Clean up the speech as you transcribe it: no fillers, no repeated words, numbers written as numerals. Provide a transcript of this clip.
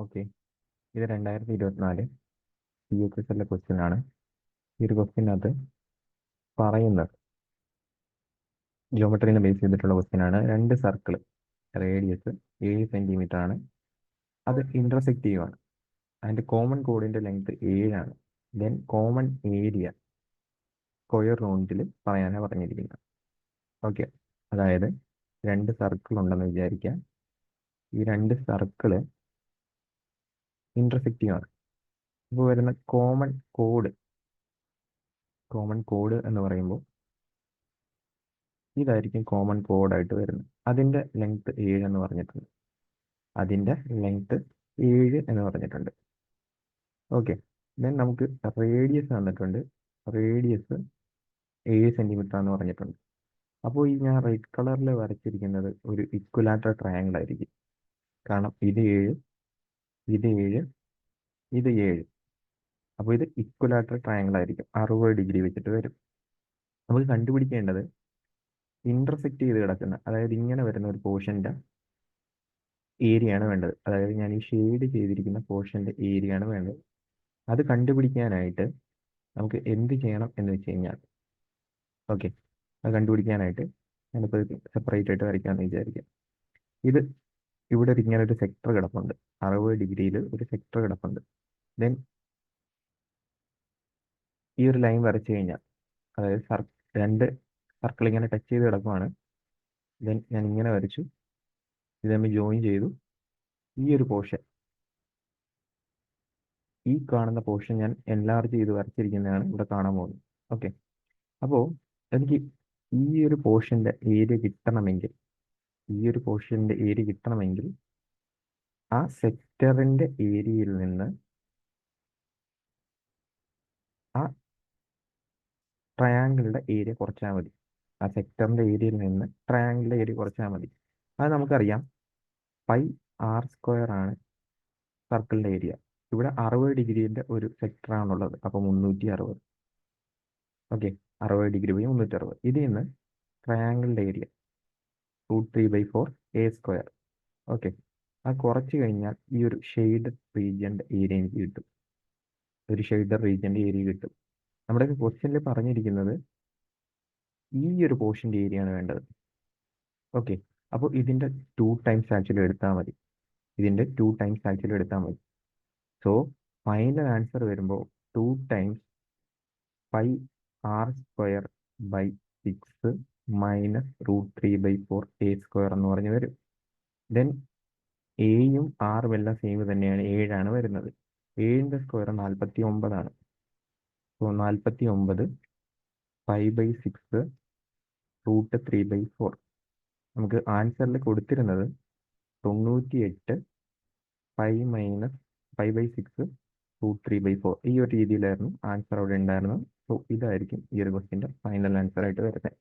Okay, ഇത് 2024 CHSL question ആണ്. ഈ ഒരു ക്വസ്റ്റ്യനകത്ത് പറയുന്നത് ജിയോമെട്രീനെ ബേസ് ചെയ്തിട്ടുള്ള ക്വസ്റ്റ്യൻ ആണ്. 2 സർക്കിൾ റേഡിയസ് 7 സെന്റിമീറ്റർ ആണ്. അത് ഇന്റർസെക്ട് ചെയ്യുവാണ്. അതിന്റെ കോമൺ കോഡിന്റെ ലെങ്ത് 7 ആണ്. ദെൻ കോമൺ ഏരിയ സ്ക്വയർ റൗണ്ടിൽ പറയാനാണ് പറഞ്ഞിരിക്കുന്നത്. ഓക്കെ, അതായത് 2 സർക്കിൾ ഉണ്ടെന്ന് വിചാരിക്കാം. ഈ 2 സർക്കിള് ഇന്റർസെക്ട് ചെയ്യുവാണ്. ഇപ്പോൾ വരുന്ന കോമൺ കോഡ് എന്ന് പറയുമ്പോൾ ഇതായിരിക്കും കോമൺ കോഡായിട്ട് വരുന്നത്. അതിൻ്റെ ലെങ്ത് 7 എന്ന് പറഞ്ഞിട്ടുണ്ട്. ഓക്കെ, ദെൻ നമുക്ക് റേഡിയസ് തന്നിട്ടുണ്ട്. റേഡിയസ് 7 സെന്റിമീറ്റർ എന്ന് പറഞ്ഞിട്ടുണ്ട്. അപ്പോൾ ഈ ഞാൻ റെഡ് കളറിൽ വരച്ചിരിക്കുന്നത് ഒരു ഇക്വലാറ്റർ ട്രയാങ്കിൾ ആയിരിക്കും. കാരണം ഇത് 7, ഇത് 7, ഇത് 7. അപ്പോൾ ഇത് ഇക്വലാറ്റർ ട്രയാങ്കിൾ ആയിരിക്കും. 60 ഡിഗ്രി വെച്ചിട്ട് വരും. നമുക്ക് കണ്ടുപിടിക്കേണ്ടത് ഇന്റർസെക്ട് ചെയ്ത് കിടക്കുന്ന, അതായത് ഇങ്ങനെ വരുന്ന ഒരു പോർഷൻ്റെ ഏരിയ ആണ് വേണ്ടത്. അതായത് ഞാൻ ഈ ഷെയ്ഡ് ചെയ്തിരിക്കുന്ന പോർഷൻ്റെ ഏരിയ ആണ് വേണ്ടത്. അത് കണ്ടുപിടിക്കാനായിട്ട് നമുക്ക് എന്ത് ചെയ്യണം എന്ന് വെച്ച് കഴിഞ്ഞാൽ, ഓക്കെ, അത് കണ്ടുപിടിക്കാനായിട്ട് ഞാനിപ്പോൾ സെപ്പറേറ്റ് ആയിട്ട് വരയ്ക്കാമെന്ന് വിചാരിക്കാം. ഇത് ഇവിടെ ഇങ്ങനെ ഒരു സെക്ടർ കിടപ്പുണ്ട്. 60 ഡിഗ്രിയിൽ ഒരു സെക്ടർ കിടപ്പുണ്ട്. ദെൻ ഈ ഒരു ലൈൻ വരച്ചു കഴിഞ്ഞാൽ, അതായത് 2 സർക്കിൾ ഇങ്ങനെ ടച്ച് ചെയ്ത് കിടക്കുവാണ്. ദെൻ ഞാൻ ഇങ്ങനെ വരച്ചു, ഇത് തമ്മിൽ ജോയിൻ ചെയ്തു. ഈ കാണുന്ന പോർഷൻ ഞാൻ എൻലാർജ് ചെയ്ത് വരച്ചിരിക്കുന്നതാണ് ഇവിടെ കാണാൻ പോകുന്നത്. ഓക്കെ, അപ്പോൾ എനിക്ക് ഈ ഒരു പോർഷൻ്റെ ഏരിയ കിട്ടണമെങ്കിൽ ആ സെക്ടറിൻ്റെ ഏരിയയിൽ നിന്ന് ആ ട്രയാങ്കിളുടെ ഏരിയ കുറച്ചാൽ മതി. ആ സെക്ടറിൻ്റെ ഏരിയയിൽ നിന്ന് ട്രയാങ്കിളിൻ്റെ ഏരിയ കുറച്ചാൽ മതി. അത് നമുക്കറിയാം, πr² ആണ് സർക്കിളിൻ്റെ ഏരിയ. ഇവിടെ 60 ഡിഗ്രീൻ്റെ ഒരു സെക്ടറാണുള്ളത്. അപ്പോൾ 360. ഓക്കെ, 60 ഡിഗ്രി പോയി 360. ഇതിൽ നിന്ന് ട്രയാങ്കിളിൻ്റെ ഏരിയ √3/4 a². ഓക്കെ, അത് കുറച്ച് കഴിഞ്ഞാൽ ഈ ഒരു ഷെയ്ഡ് റീജിയൻ്റെ ഏരിയ എനിക്ക് കിട്ടും. നമ്മുടെ ക്വസ്റ്റ്യനിൽ പറഞ്ഞിരിക്കുന്നത് ഈ ഒരു പോർഷൻ്റെ ഏരിയ ആണ് വേണ്ടത്. ഓക്കെ, അപ്പോൾ ഇതിൻ്റെ 2 ടൈംസ് ആക്ച്വലി എടുത്താൽ മതി. സോ ഫൈനൽ ആൻസർ വരുമ്പോൾ 2 ടൈംസ് πr²/6 മൈനസ് √3/4 a² എന്ന് പറഞ്ഞ് വരും. ദെൻ എയും ആറും എല്ലാം സെയിം തന്നെയാണ്, 7 ആണ് വരുന്നത്. 7ന്റെ സ്ക്വയർ 49 ആണ്. സോ 49 π/6 √3/4. നമുക്ക് ആൻസറിൽ കൊടുത്തിരുന്നത് 98 π/6 √3/4. ഈ ഒരു രീതിയിലായിരുന്നു ആൻസർ അവിടെ ഉണ്ടായിരുന്നത്. സോ ഇതായിരിക്കും ഈ ഒരു ക്വസ്റ്റ്യൻ്റെ ഫൈനൽ ആൻസർ ആയിട്ട് വരുന്നത്.